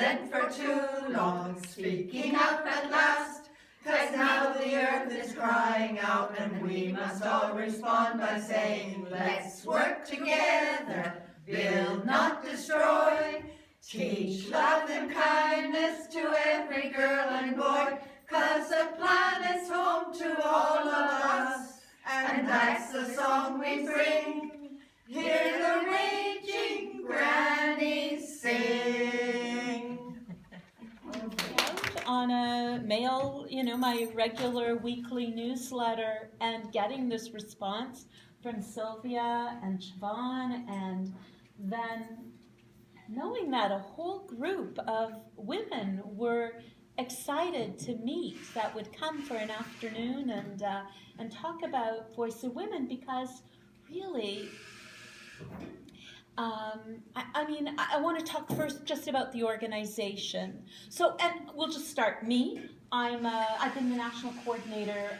dead for too long, speaking up at last, 'cause now the earth is crying out, and we must all respond by saying, let's work together, build, not destroy. Teach love and kindness to every girl and boy, 'cause the planet's home to all of us, and that's the song we bring. Hear the Raging Grannies sing. On a mail, my regular weekly newsletter, and getting this response from Sylvia and Siobhan, and then knowing that a whole group of women were excited to meet, that would come for an afternoon and talk about Voice of Women, because really, I want to talk first just about the organization. So, and we'll just start me. I've been the national coordinator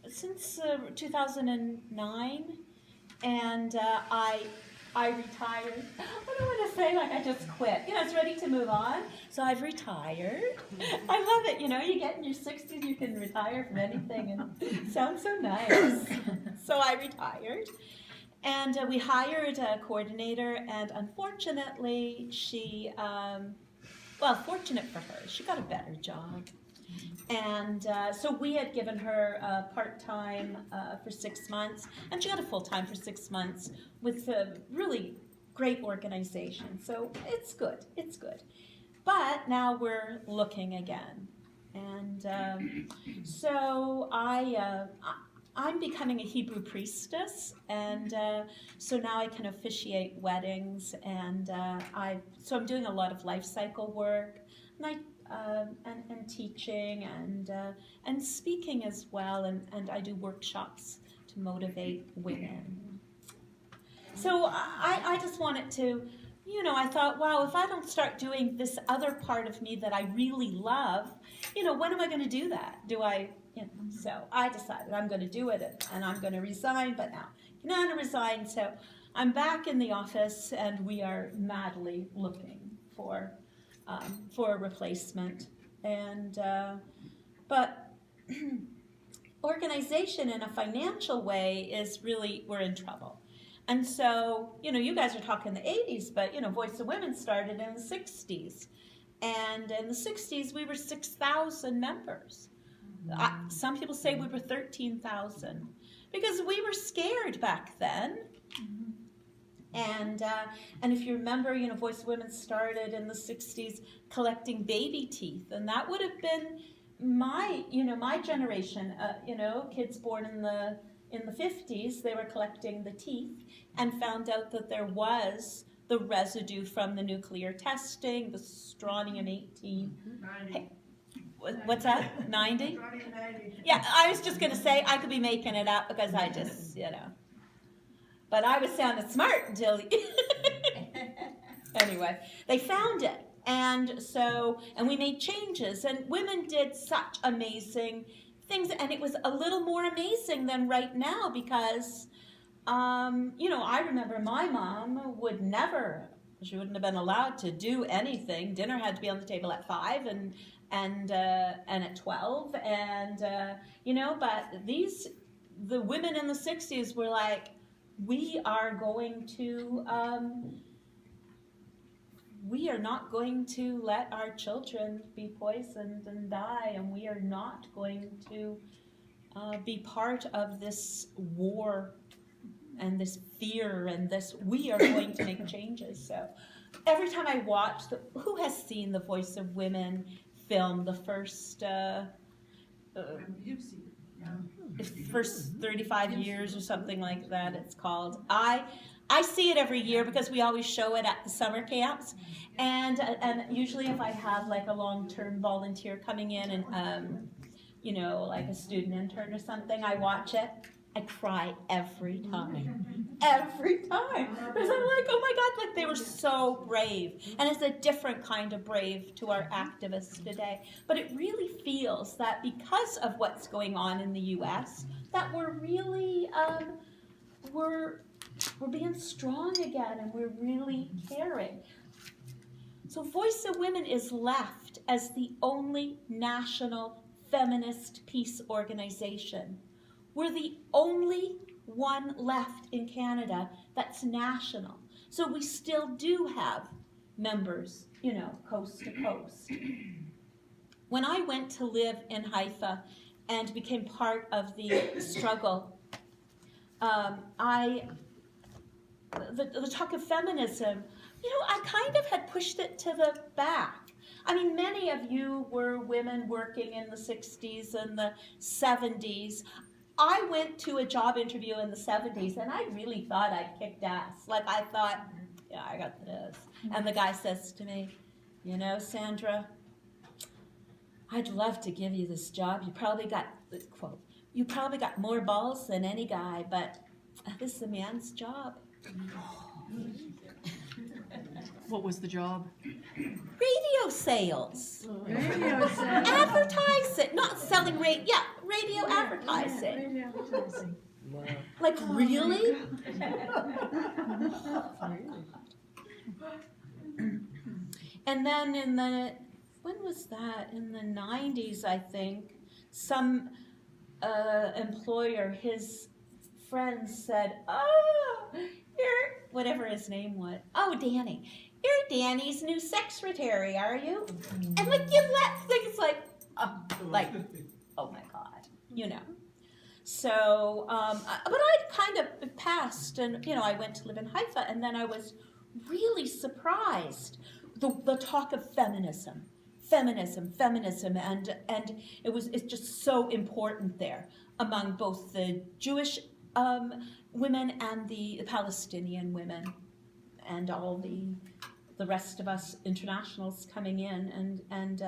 since 2009, and I retired. I don't want to say like I just quit. I was ready to move on, so I've retired. I love it. You get in your 60s, you can retire from anything, and it sounds so nice. So I retired. And we hired a coordinator, and unfortunately, she, fortunate for her, she got a better job. And so we had given her part-time for 6 months, and she got a full-time for 6 months with a really great organization. So it's good, But now we're looking again. And so I'm becoming a Hebrew priestess, and so now I can officiate weddings, and so I'm doing a lot of life cycle work, and teaching, and speaking as well, and I do workshops to motivate women. So I just wanted to, I thought, wow, if I don't start doing this other part of me that I really love, when am I going to do that? So I decided I'm going to do it, and I'm going to resign, but now I'm not going to resign. So I'm back in the office, and we are madly looking for a replacement. And but organization in a financial way is really, we're in trouble. And so, you guys are talking the 80s, but, Voice of Women started in the 60s. And in the 60s, we were 6,000 members. Some people say we were 13,000 because we were scared back then. And if you remember, Voice of Women started in the 60s collecting baby teeth, and that would have been my generation. Kids born in the 50s, they were collecting the teeth and found out that there was the residue from the nuclear testing, the strontium-18. Hey, what's that? 90? Yeah, I was just going to say I could be making it up because I just, But I was sounding smart until, anyway, they found it. And we made changes, and women did such amazing things. And it was a little more amazing than right now because, I remember my mom would never, she wouldn't have been allowed to do anything. Dinner had to be on the table at 5 and at 12. And, but the women in the 60s were like, we are not going to let our children be poisoned and die, and we are not going to be part of this war and this fear and this, we are going to make changes. So every time I watch, who has seen the Voice of Women film, the first, first 35 years or something like that it's called. I see it every year because we always show it at the summer camps, and usually if I have like a long-term volunteer coming in and like a student intern or something, I watch it. I cry every time. Every time. Because I'm like, oh my God, like they were so brave. And it's a different kind of brave to our activists today. But it really feels that because of what's going on in the US, that we're really, we're being strong again, and we're really caring. So Voice of Women is left as the only national feminist peace organization. We're the only one left in Canada that's national. So we still do have members, you know, coast to coast. When I went to live in Haifa and became part of the struggle, the talk of feminism, you know, I kind of had pushed it to the back. I mean, many of you were women working in the 60s and the 70s. I went to a job interview in the 70s and I really thought I'd kicked ass. Like I thought, yeah, I got this. And the guy says to me, you know, Sandra, I'd love to give you this job. You probably got, quote, you probably got more balls than any guy, but this is a man's job. What was the job? Radio sales. Radio sales. Advertising, not selling radio advertising. Radio advertising. Like, really? And then in the, when was that? In the 90s, I think, some employer, his friends said, oh, you're, whatever his name was, oh, Danny, you're Danny's new secretary, are you? And like, you let things like, oh my God, you know. So, but I'd kind of passed, and, you know, I went to live in Haifa, and then I was really surprised. The talk of feminism, and it's just so important there among both the Jewish women and the Palestinian women, and all the rest of us internationals coming in, and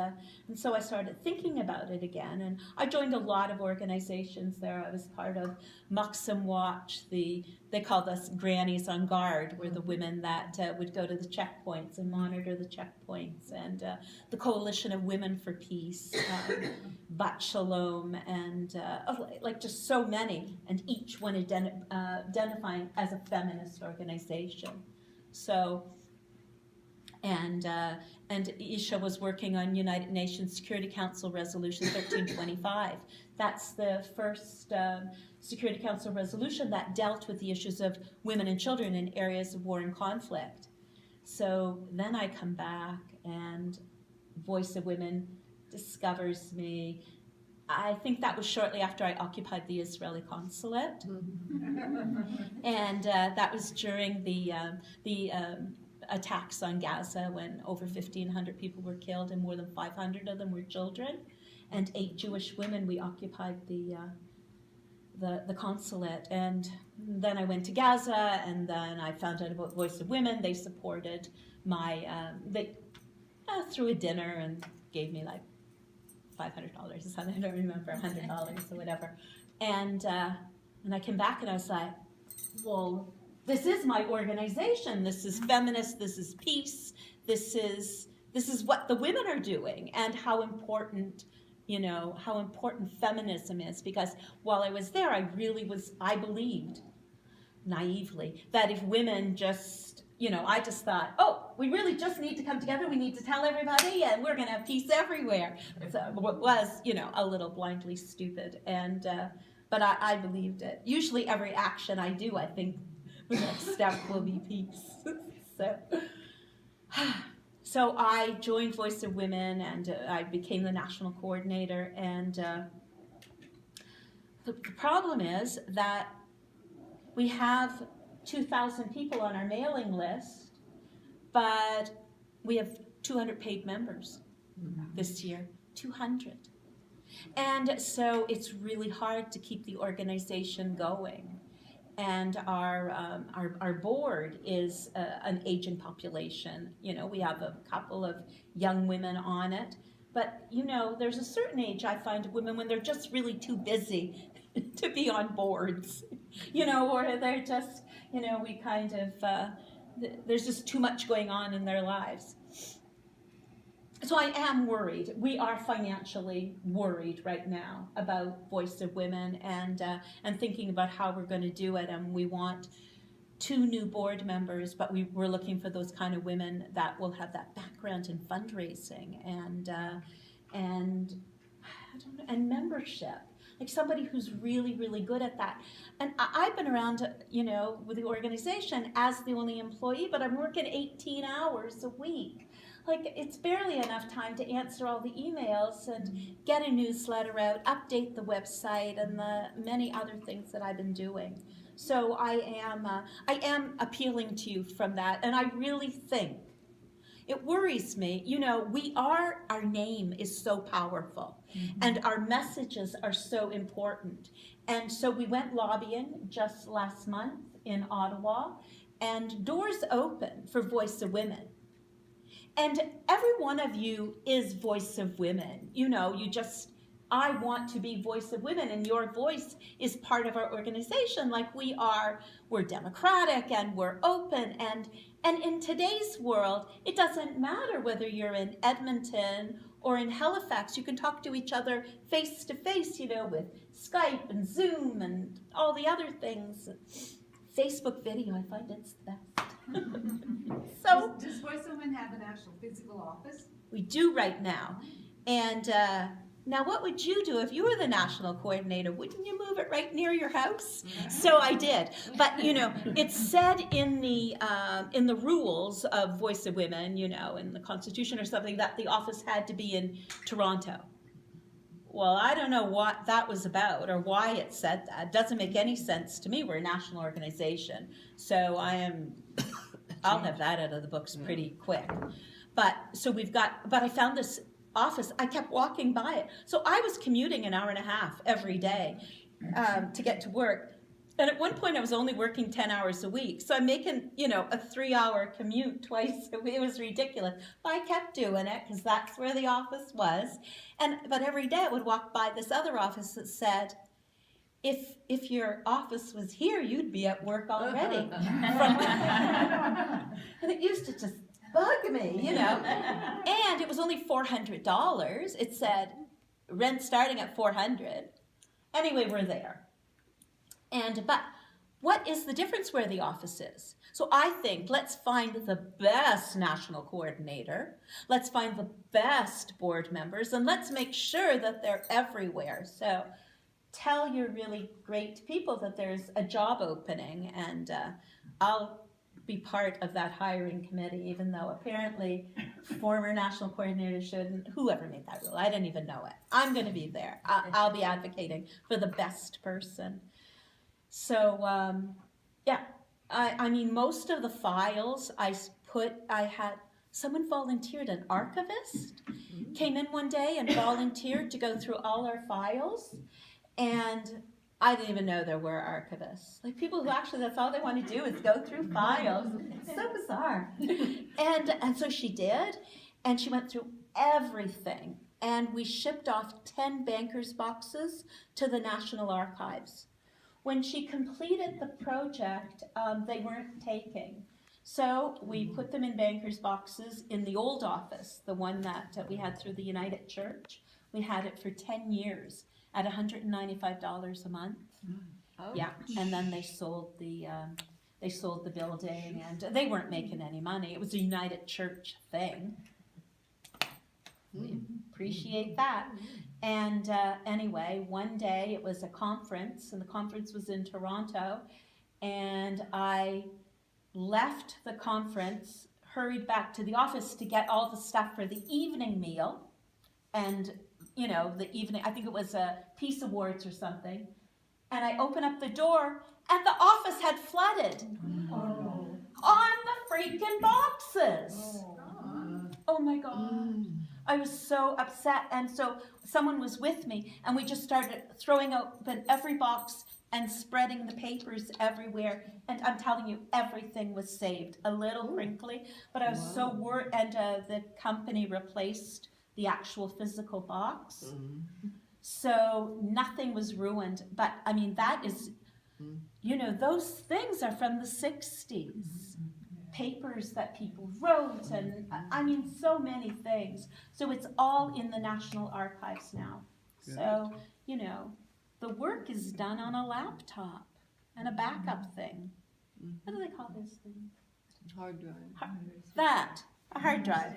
so I started thinking about it again, and I joined a lot of organizations there. I was part of Maxim Watch, they called us Grannies on Guard, were the women that would go to the checkpoints and monitor the checkpoints, and the Coalition of Women for Peace, Bat Shalom, and like just so many, and each one identifying as a feminist organization. So. And Isha was working on United Nations Security Council Resolution 1325. That's the first Security Council resolution that dealt with the issues of women and children in areas of war and conflict. So then I come back and Voice of Women discovers me. I think that was shortly after I occupied the Israeli consulate. And that was during the attacks on Gaza, when over 1,500 people were killed and more than 500 of them were children, and 8 Jewish women. We occupied the consulate, and then I went to Gaza, and then I found out about Voice of Women. They supported my they threw a dinner and gave me like $500 or something. I don't remember, $100 or whatever, and I came back and I was like, well, this is my organization. This is feminist. This is peace. This is what the women are doing, and how important, you know, how important feminism is. Because while I was there, I believed naively that if women just, you know, I just thought, oh, we really just need to come together. We need to tell everybody, and we're going to have peace everywhere. So it was, you know, a little blindly stupid, and but I believed it. Usually, every action I do, I think, the next step will be peace. So I joined Voice of Women, and I became the national coordinator. And the problem is that we have 2,000 people on our mailing list, but we have 200 paid members this year, 200. And so it's really hard to keep the organization going. And our board is an aging population. You know, we have a couple of young women on it. But, you know, there's a certain age I find women when they're just really too busy to be on boards, you know, or they're just, you know, we kind of, there's just too much going on in their lives. So I am worried. We are financially worried right now about Voice of Women, and thinking about how we're going to do it. And we want 2 new board members, but we're looking for those kind of women that will have that background in fundraising and I don't know, and membership. Like somebody who's really, really good at that. And I've been around, with the organization as the only employee, but I'm working 18 hours a week. Like, it's barely enough time to answer all the emails and get a newsletter out, update the website, and the many other things that I've been doing. So I am appealing to you from that, and I really think it worries me. Our name is so powerful, and our messages are so important. And so we went lobbying just last month in Ottawa, and doors open for Voice of Women. And every one of you is Voice of Women. I want to be Voice of Women, and your voice is part of our organization. Like we're democratic and we're open, and in today's world, it doesn't matter whether you're in Edmonton or in Halifax. You can talk to each other face to face, with Skype and Zoom and all the other things. Facebook video, I find it's the best. So Does Voice of Women have an actual physical office? we do right now. And now what would you do if you were the national coordinator? Wouldn't you move it right near your house? So I did. But it's said in the rules of Voice of Women, in the Constitution or something, that the office had to be in Toronto. Well, I don't know what that was about or why it said that. It doesn't make any sense to me. We're a national organization. So I'll have that out of the books pretty quick. But I found this office. I kept walking by it. So I was commuting an hour and a half every day to get to work. And at one point I was only working 10 hours a week. So I'm making, a 3-hour commute twice a week. It was ridiculous. But I kept doing it because that's where the office was. But every day I would walk by this other office that said, if your office was here, you'd be at work already. And it used to just bug me, And it was only $400. It said rent starting at $400. Anyway, we're there. But what is the difference where the office is? So I think let's find the best national coordinator. Let's find the best board members, and let's make sure that they're everywhere. So tell your really great people that there's a job opening, and I'll be part of that hiring committee, even though apparently former national coordinator shouldn't. Whoever made that rule, I didn't even know it. I'm going to be there. I'll be advocating for the best person. So I mean, most of the files I had someone volunteered. An archivist came in one day and volunteered to go through all our files, and I didn't even know there were archivists. Like people who actually, that's all they want to do is go through files. It's so bizarre. And so she did, and she went through everything. And we shipped off 10 bankers boxes to the National Archives. When she completed the project, they weren't taking. So we put them in bankers boxes in the old office, the one that we had through the United Church. We had it for 10 years. At $195 a month. Oh. Yeah, and then they sold the building, and they weren't making any money. It was a United Church thing. We appreciate that. And anyway, one day it was a conference, and the conference was in Toronto, and I left the conference, hurried back to the office to get all the stuff for the evening meal, and the evening, I think it was a Peace Awards or something. And I opened up the door, and the office had flooded on the freaking boxes. Oh my God. I was so upset. And so someone was with me, and we just started throwing open every box and spreading the papers everywhere. And I'm telling you, everything was saved. A little crinkly, but I was so worried. And the company replaced the actual physical box. So nothing was ruined. But I mean, that is, those things are from the 60s. Papers that people wrote, and I mean, so many things. So it's all in the National Archives now. Good. So, the work is done on a laptop and a backup thing. What do they call this thing? Hard drive. That, a hard drive.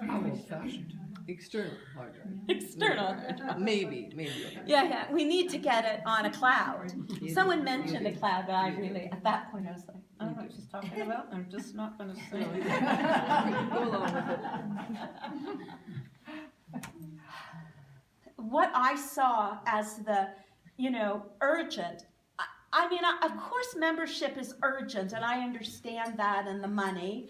How old-fashioned. External hard drive. External. Maybe. Yeah, we need to get it on a cloud. Someone mentioned a cloud, but I really, at that point, I was like, I don't know what she's talking about. I'm just not going to say it. Go along with it. What I saw as the, urgent, I mean, of course membership is urgent, and I understand that, and the money,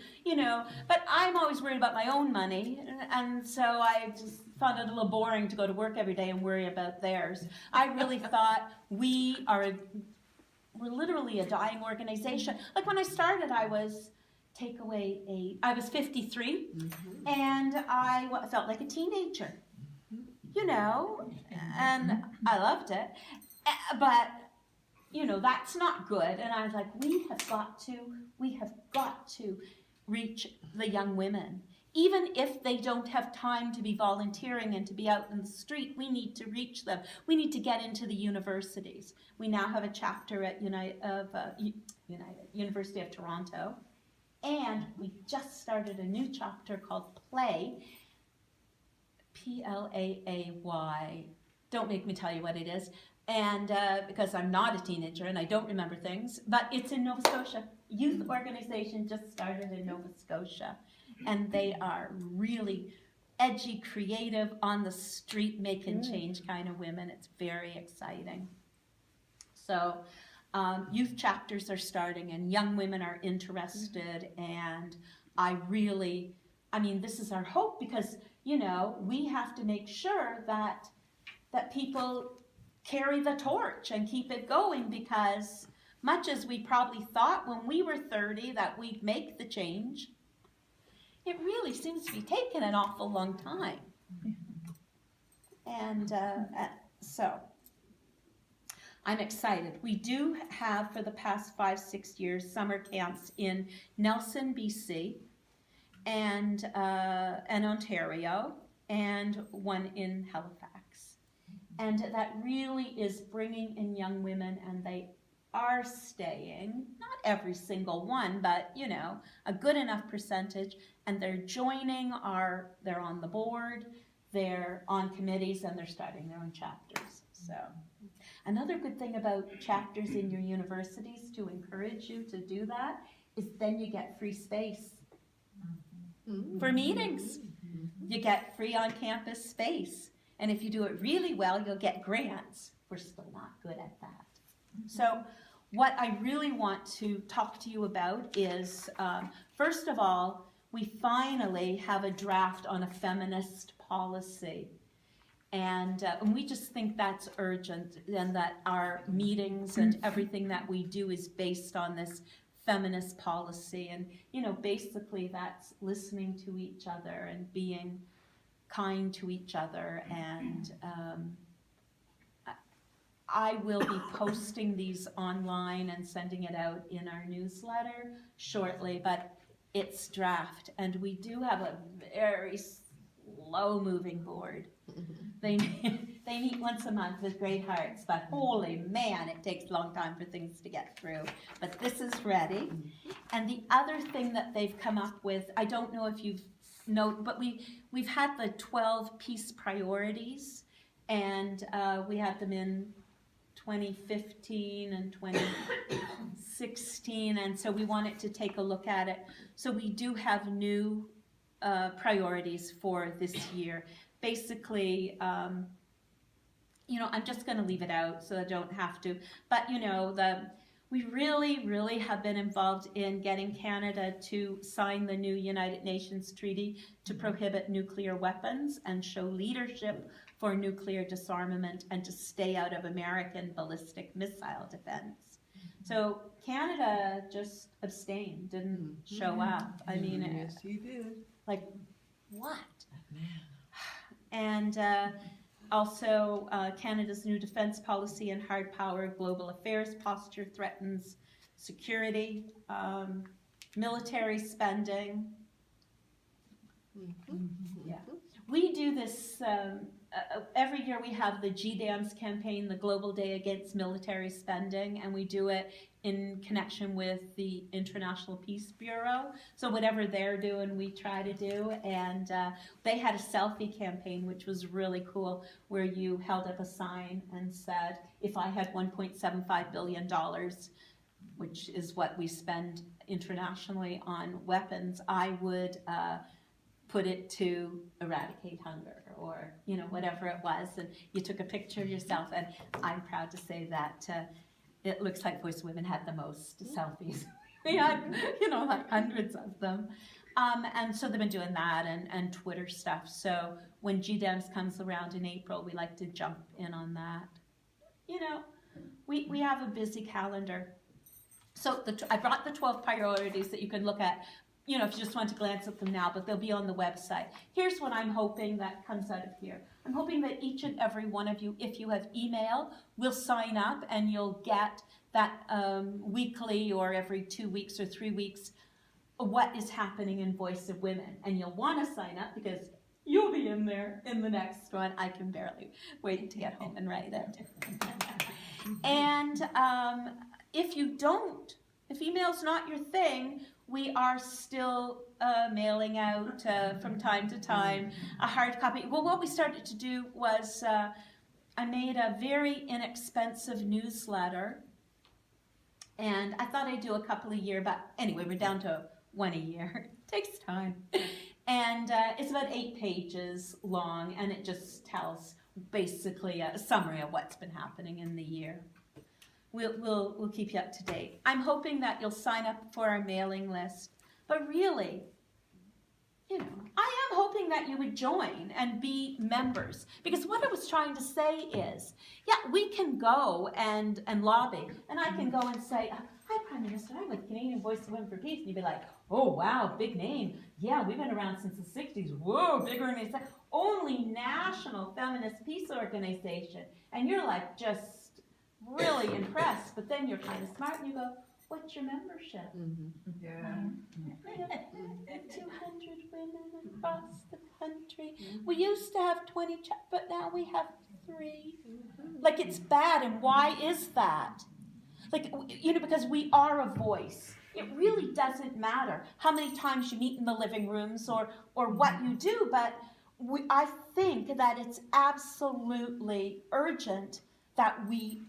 but I'm always worried about my own money, and so I just found it a little boring to go to work every day and worry about theirs. I really thought we're literally a dying organization. Like when I started, I was, I was 53, and I felt like a teenager, and I loved it, but that's not good. And I was like, we have got to reach the young women. Even if they don't have time to be volunteering and to be out in the street, we need to reach them. We need to get into the universities. We now have a chapter at University of Toronto, and we just started a new chapter called Play, P-L-A-A-Y. Don't make me tell you what it is. And because I'm not a teenager and I don't remember things, but it's in Nova Scotia. Youth organization just started in Nova Scotia, and they are really edgy, creative, on the street, making change kind of women. It's very exciting. So youth chapters are starting, and young women are interested, and this is our hope, because, we have to make sure that people carry the torch and keep it going, because much as we probably thought when we were 30 that we'd make the change, it really seems to be taking an awful long time. And so I'm excited. We do have, for the past 5-6 years, summer camps in Nelson, BC, and Ontario, and one in Halifax. And that really is bringing in young women, and they are staying, not every single one, but, a good enough percentage, and they're joining they're on the board, they're on committees, and they're starting their own chapters. So another good thing about chapters in your universities, to encourage you to do that, is then you get free space for meetings. You get free on-campus space. And if you do it really well, you'll get grants. We're still not good at that. So what I really want to talk to you about is, first of all, we finally have a draft on a feminist policy. And we just think that's urgent, and that our meetings and everything that we do is based on this feminist policy. And, basically that's listening to each other and being kind to each other, and I will be posting these online and sending it out in our newsletter shortly, but it's draft, and we do have a very slow-moving board. They meet once a month with great hearts, but holy man, it takes a long time for things to get through. But this is ready. And the other thing that they've come up with, I don't know if you've noted, but we've had the 12 peace priorities, and we had them in 2015 and 2016, and so we wanted to take a look at it. So we do have new priorities for this year. Basically, I'm just going to leave it out so I don't have to. But, we really have been involved in getting Canada to sign the new United Nations Treaty to prohibit nuclear weapons and show leadership for nuclear disarmament, and to stay out of American ballistic missile defense. So Canada just abstained, didn't show up. I mean, yes, he did. Like, what? And also, Canada's new defense policy and hard power global affairs posture threatens security, military spending. Yeah. We do do this, every year we have the GDAMS campaign, the Global Day Against Military Spending, and we do it in connection with the International Peace Bureau. So whatever they're doing, we try to do. And they had a selfie campaign, which was really cool, where you held up a sign and said, if I had $1.75 billion, which is what we spend internationally on weapons, I would put it to eradicate hunger, or whatever it was, and you took a picture of yourself. And I'm proud to say that it looks like Voice of Women had the most selfies. We had like hundreds of them, and so they've been doing that and Twitter stuff. So when GDEMS comes around in April, we like to jump in on that. We have a busy calendar. So I brought the 12 priorities that you can look at, if you just want to glance at them now, but they'll be on the website. Here's what I'm hoping that comes out of here. I'm hoping that each and every one of you, if you have email, will sign up and you'll get that weekly or every 2 weeks or 3 weeks, what is happening in Voice of Women. And you'll want to sign up because you'll be in there in the next one. I can barely wait to get home and write it. And if you don't, if email's not your thing, we are still mailing out from time to time a hard copy. Well, what we started to do was I made a very inexpensive newsletter, and I thought I'd do a couple a year, but anyway, we're down to one a year. It takes time. And it's about 8 pages long, and it just tells basically a summary of what's been happening in the year. We'll keep you up to date. I'm hoping that you'll sign up for our mailing list, but really, I am hoping that you would join and be members, because what I was trying to say is, yeah, we can go and lobby, and I can go and say, hi, Prime Minister, I'm with Canadian Voice of Women for Peace, and you'd be like, oh, wow, big name. Yeah, we've been around since the 60s. Whoa, big organization. Only national feminist peace organization. And you're like just really impressed, but then you're kind of smart and you go, what's your membership? Yeah. 200 women across the country. We used to have 20, but now we have 3. Like, it's bad, and why is that? Like, because we are a voice. It really doesn't matter how many times you meet in the living rooms or what you do, but I think that it's absolutely urgent that we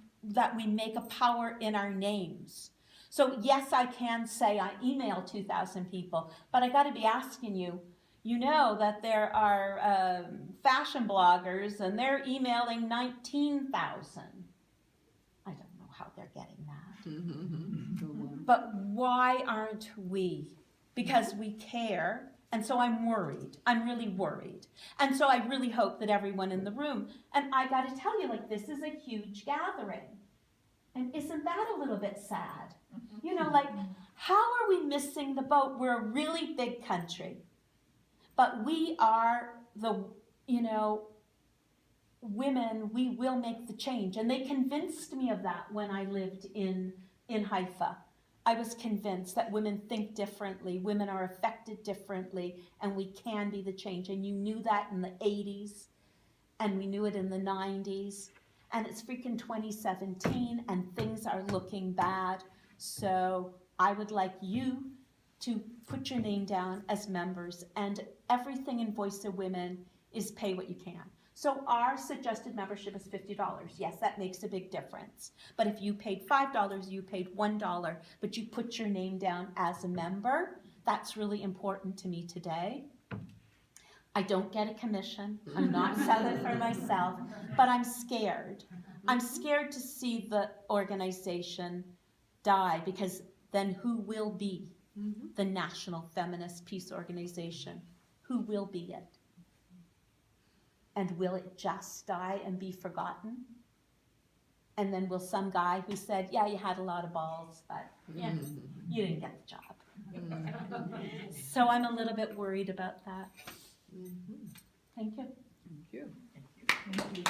make a power in our names. So yes, I can say I email 2,000 people, but I got to be asking you, that there are fashion bloggers and they're emailing 19,000. I don't know how they're getting that. But why aren't we? Because we care. And so I'm worried. I'm really worried. And so I really hope that everyone in the room, and I got to tell you, this is a huge gathering. And isn't that a little bit sad? How are we missing the boat? We're a really big country. But we are the, women, we will make the change. And they convinced me of that when I lived in Haifa. I was convinced that women think differently, women are affected differently, and we can be the change. And you knew that in the 80s, and we knew it in the 90s, and it's freaking 2017, and things are looking bad. So I would like you to put your name down as members, and everything in Voice of Women is pay what you can. So our suggested membership is $50. Yes, that makes a big difference. But if you paid $5, you paid $1, but you put your name down as a member, that's really important to me today. I don't get a commission. I'm not selling for myself, but I'm scared. I'm scared to see the organization die, because then who will be the National Feminist Peace Organization? Who will be it? And will it just die and be forgotten? And then will some guy who said, yeah, you had a lot of balls, but yeah, you didn't get the job. So I'm a little bit worried about that. Thank you. Thank you.